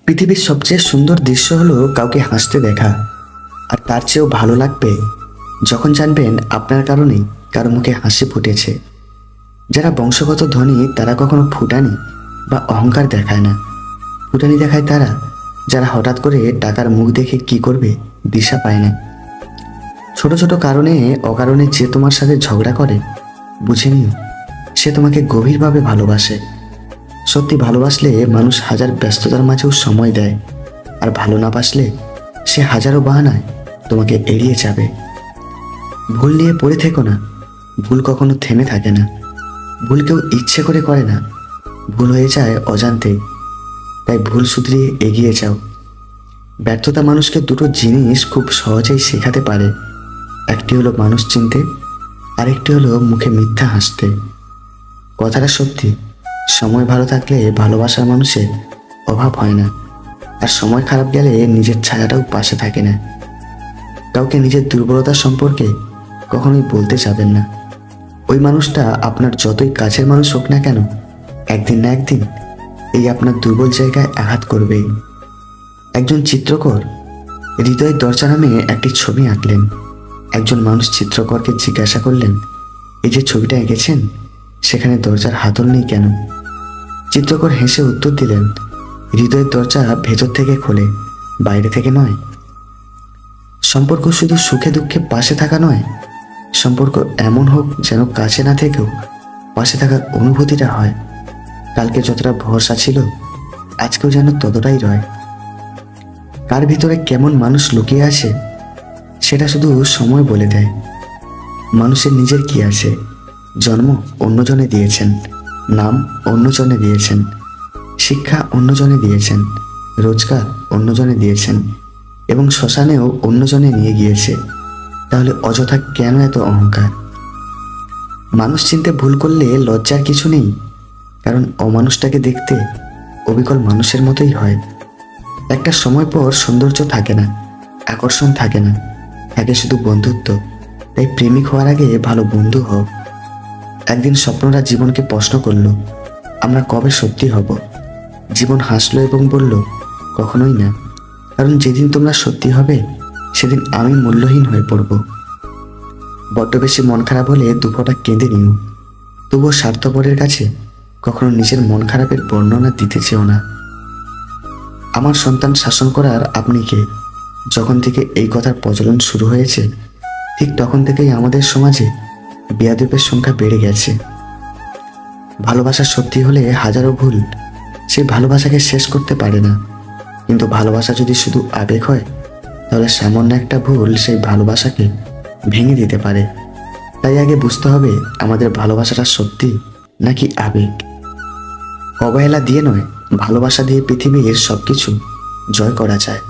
পৃথিবীর সবচেয়ে সুন্দর দৃশ্য হলো কাউকে হাসতে দেখা। আর তার চেয়েও ভালো লাগবে যখন জানবেন আপনার কারণেই কারো মুখে হাসি ফুটেছে। যারা বংশগত ধনী তারা কখনো ফুটানি বা অহংকার দেখায় না। ফুটানি দেখায় তারা যারা হঠাৎ করে টাকার মুখ দেখে কি করবে দিশা পায় না। ছোট ছোট কারণে অকারণে যে তোমার সাথে ঝগড়া করে বুঝে নিও সে তোমাকে গভীরভাবে ভালোবাসে। সত্যি ভালোবাসলে মানুষ হাজার ব্যস্ততার মাঝেও সময় দেয়, আর ভালো না বাসলে সে হাজারো বাহানায় তোমাকে এড়িয়ে যাবে। ভুল নিয়ে পড়ে থেকো না, ভুল কখনো থেমে থাকে না। ভুল কেউ ইচ্ছে করে না, ভুল হয়ে যায় অজান্তেই। তাই ভুল শুধরিয়ে এগিয়ে যাও। ব্যর্থতা মানুষকে দুটো জিনিস খুব সহজেই শেখাতে পারে। একটি হলো মানুষ চিনতে, আরেকটি হলো মুখে মিথ্যা হাসতে। কথাটা সত্যি, সময় ভালো থাকলে ভালোবাসার মানুষের অভাব হয় না, আর সময় খারাপ গেলে নিজের ছায়াটাও পাশে থাকে না। কাউকে নিজের দুর্বলতা সম্পর্কে কখনোই বলতে যাবেন না। ওই মানুষটা আপনার যতই কাছের মানুষ হোক না কেন, একদিন না একদিন এই আপনার দুর্বল জায়গায় আঘাত করবেই। একজন চিত্রকর হৃদয়ের দরজা নামে একটি ছবি আঁকলেন। একজন মানুষ চিত্রকরকে জিজ্ঞাসা করলেন, এই যে ছবিটা এঁকেছেন সেখানে দরজার হাতল নেই কেন? চিত্রকর হেসে উত্তর দিলেন, হৃদয়ের দরজা ভেতর থেকে খোলে, বাইরে থেকে নয়। সম্পর্ক শুধু সুখে দুঃখে পাশে থাকা নয়, সম্পর্ক এমন হোক যেন কাছে না থেকেও পাশে থাকার অনুভূতিটা হয়। কালকে যতটা ভরসা ছিল আজকেও যেন ততটাই রয়। কার ভিতরে কেমন মানুষ লুকিয়ে আছে সেটা শুধু সময় বলে দেয়। মানুষের নিজের কি আছে? জন্ম অন্যজনে দিয়েছেন, নাম অন্যজনে দিয়েছেন, শিক্ষা অন্যজনে দিয়েছেন, রোজগার অন্যজনে দিয়েছেন, এবং শ্মশানেও অন্যজনে নিয়ে গিয়েছে। তাহলে অযথা কেন এত অহংকার? মানুষ চিনতে ভুল করলে লজ্জার কিছু নেই, কারণ অমানুষটাকে দেখতে অবিকল মানুষের মতোই হয়। একটা সময় পর সৌন্দর্য থাকে না, আকর্ষণ থাকে না, থাকে শুধু বন্ধুত্ব। তাই প্রেমিক হওয়ার আগে ভালো বন্ধু হও। একদিন স্বপ্নরা জীবনকে প্রশ্ন করলো, আমরা কবে সত্যি হব? জীবন হাসলো এবং বলল, কখনোই না, কারণ যেদিন তোমরা সত্যি হবে সেদিন আমি মূল্যহীন হয়ে পড়ব। বড্ড বেশি মন খারাপ হলে দুফোঁটা কেঁদে নিও, তবুও স্বার্থপরের কাছে কখনো নিজের মন খারাপের বর্ণনা দিতে চেও না। আমার সন্তান শাসন করার আপনি কে? যখন থেকে এই কথার প্রচলন শুরু হয়েছে ঠিক তখন থেকেই আমাদের সমাজে বেয়াদবের সংখ্যা বেড়ে গেছে। ভালোবাসা সত্যি হলে হাজারো ভুল সেই ভালোবাসাকে শেষ করতে পারে না, কিন্তু ভালোবাসা যদি শুধু আবেগ হয় তাহলে সামান্য একটা ভুল সেই ভালোবাসাকে ভেঙে দিতে পারে। তাই আগে বুঝতে হবে আমাদের ভালোবাসাটা সত্যি নাকি আবেগ। অবহেলা দিয়ে নয়, ভালোবাসা দিয়ে পৃথিবীর সবকিছু জয় করা যায়।